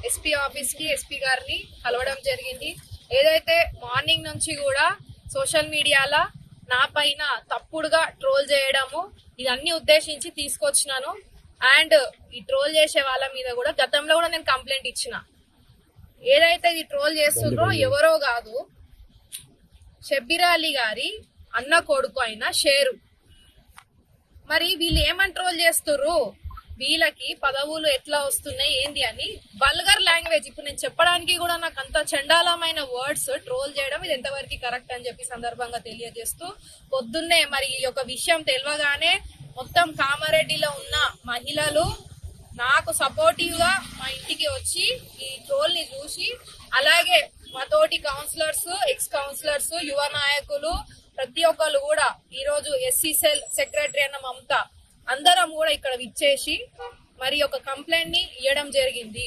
SP office కి SP గారిని కలవడం జరిగింది. ఏదైతే మార్నింగ్ నుంచి కూడా సోషల్ మీడియాలో నా పైన తప్పుడుగా ట్రోల్ చేయడము ఇదన్నీ ఉద్దేశించి తీసుకొచ్చినాను. అండ్ ఈ ట్రోల్ చేసే వాళ్ళ మీద కూడా గతంలో కూడా నేను కంప్లైంట్ ఇచ్చిన. ఏదైతే ఇది ట్రోల్ చేస్తుండ్రో ఎవరో కాదు, షబ్బీర్ అలీ గారి అన్న కొడుకు అయిన షేరు. మరి వీళ్ళు ఏమని ట్రోల్ చేస్తుర్రు, వీళ్ళకి పదవులు ఎట్లా వస్తున్నాయి ఏంది అని వల్గర్ లాంగ్వేజ్. ఇప్పుడు నేను చెప్పడానికి కూడా నాకు అంత చండాలమైన వర్డ్స్ ట్రోల్ చేయడం ఇది ఎంతవరకు కరెక్ట్ అని చెప్పి సందర్భంగా తెలియజేస్తూ, పొద్దున్నే మరి ఈ యొక్క విషయం తెలియగానే మొత్తం కామారెడ్డిలో ఉన్న మహిళలు నాకు సపోర్టివ్ గా మా ఇంటికి వచ్చి ఈ ట్రోల్ ని చూసి, అలాగే మా తోటి కౌన్సిలర్స్, ఎక్స్ కౌన్సిలర్స్, యువ నాయకులు ప్రతి ఒక్కరు కూడా ఈ రోజు ఎస్సీ సెల్ సెక్రటరీ అన్న మమత అందరం కూడా ఇక్కడ విచ్చేసి మరి ఒక కంప్లైంట్ ని ఇవ్వడం జరిగింది.